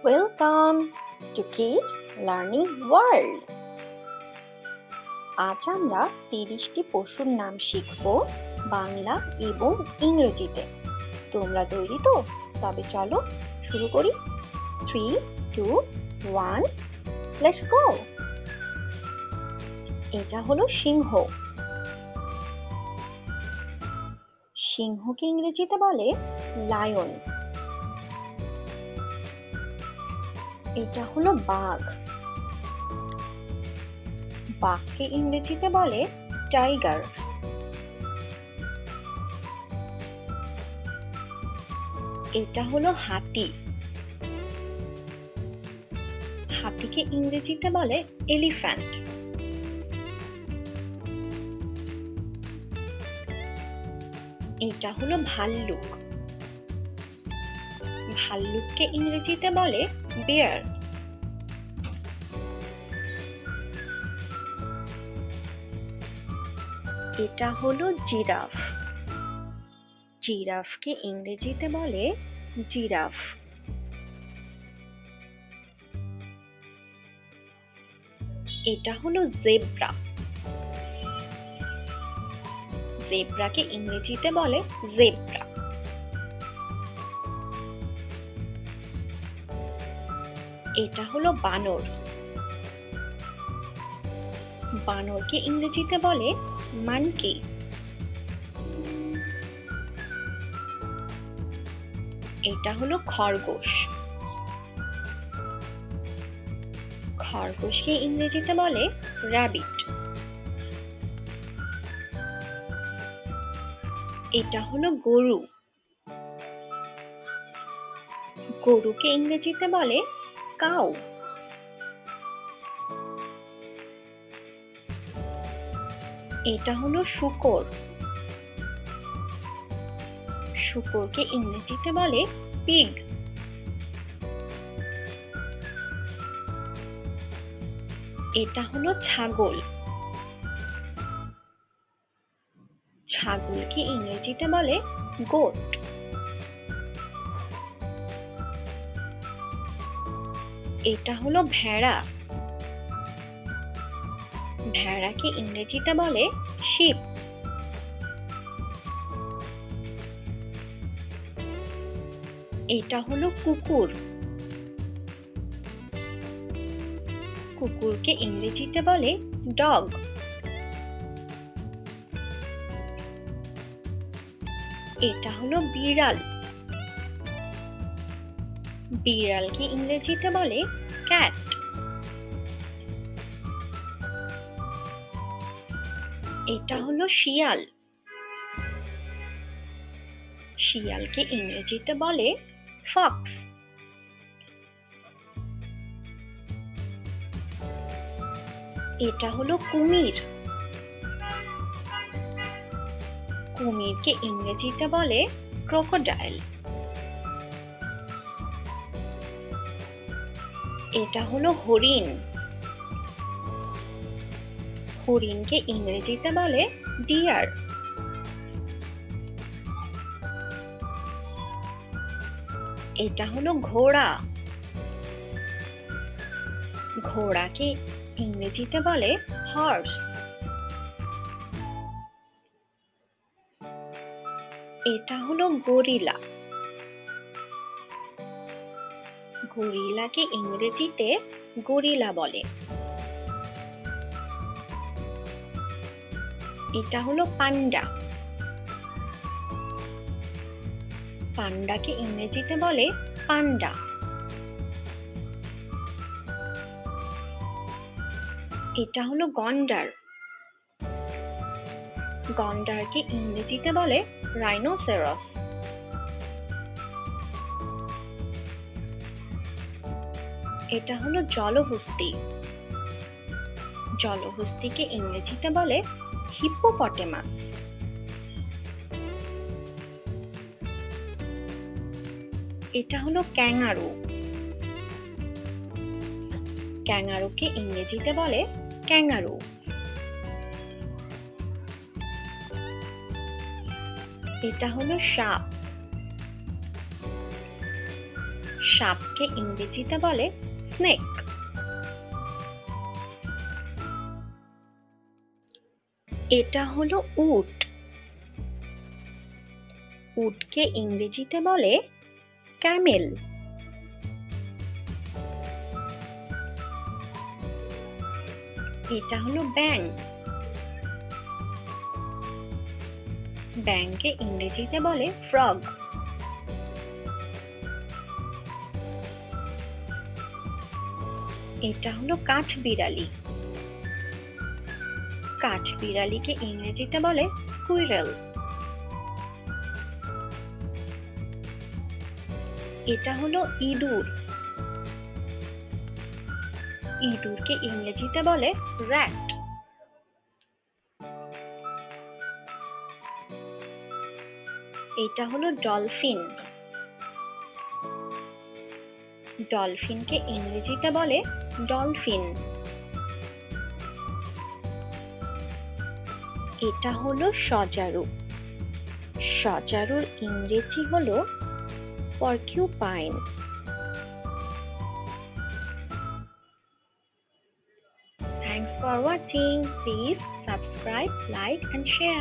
Welcome to kids learning world. আজ আমরা 30টি পশুর নাম শিখব বাংলা এবং ইংরেজিতে। তোমরা তৈরি তো? তবে চলো শুরু করি। 3, 2, 1, লেটস গো। এটা হলো সিংহ। সিংহকে ইংরেজিতে বলে লায়ন। এটা হলো বাঘ। বাঘকে ইংরেজিতে বলে টাইগার। এটা হলো হাতি। হাতিকে ইংরেজিতে বলে এলিফ্যান্ট। এটা হলো ভাল্লুক। ভাল্লুককে ইংরেজিতে বলে বেয়ার। এটা হলো জিরাফ। জিরাফকে ইংরেজিতে বলে জিরাফ। এটা হলো জেব্রা। জেব্রাকে ইংরেজিতে বলে জেব্রা। এটা হলো বানর। বানরকে ইংরেজিতে বলে মানকি। এটা হলো খরগোশ। খরগোশকে ইংরেজিতে বলে র‍্যাবিট। এটা হলো গরু। গরুকে ইংরেজিতে বলে কাউ। এটা হলো শূকর। শূকরকে ইংরেজিতে বলে পিগ। এটা হলো ছাগল। ছাগলকে ইংরেজিতে বলে গোট। এটা হলো ভেড়া। ভেড়াকে ইংরেজিতে বলে শিপ। এটা হলো কুকুর। কুকুরকে ইংরেজিতে বলে ডগ। এটা হলো বিড়াল। বিড়ালকে ইংরেজিতে বলে ক্যাট। এটা হলো শিয়াল। শিয়ালকে ইংরেজিতে বলে ফক্স। এটা হলো কুমির। কুমিরকে ইংরেজিতে বলে ক্রোকোডাইল। এটা হলো হরিণ। হরিণকে ইংরেজিতে বলে ডিয়ার। এটা হলো ঘোড়া। ঘোড়াকে ইংরেজিতে বলে হর্স। এটা হলো গরিলা। গরিলাকে ইংরেজিতে গরিলা বলে। এটা হলো পান্ডা। পান্ডাকে ইংরেজিতে বলে পান্ডা। এটা হলো গন্ডার। গন্ডারকে ইংরেজিতে বলে রাইনোসেরাস। এটা হলো জলহস্তী। জলহস্তীকে ইংরেজিতে বলে হিপ্পোপটেমাস। এটা হলো ক্যাঙ্গারু। ক্যাঙ্গারুকে ইংরেজিতে বলে ক্যাঙ্গারু। এটা হলো সাপ। সাপকে ইংরেজিতে বলে স্নেক। এটা হলো উট। উটকে ইংরেজিতে বলে ক্যামেল। এটা হলো ব্যাঙ। ব্যাঙকে ইংরেজিতে বলে ফ্রগ। এটা হলো কাঠবিড়ালি। কাঠবিড়ালিকে ইংরেজিতে বলে স্কুইরেল। এটা হলো ইঁদুর। ইঁদুরকে ইংরেজিতে বলে র্যাট। এটা হলো ডলফিন। ডলফিনকে ইংরেজিতে বলে ডলফিন। এটা হলো সজারু। সজারুর ইংরেজি হলো পর্কিউপাইন। Thanks for watching. Please subscribe, like and share.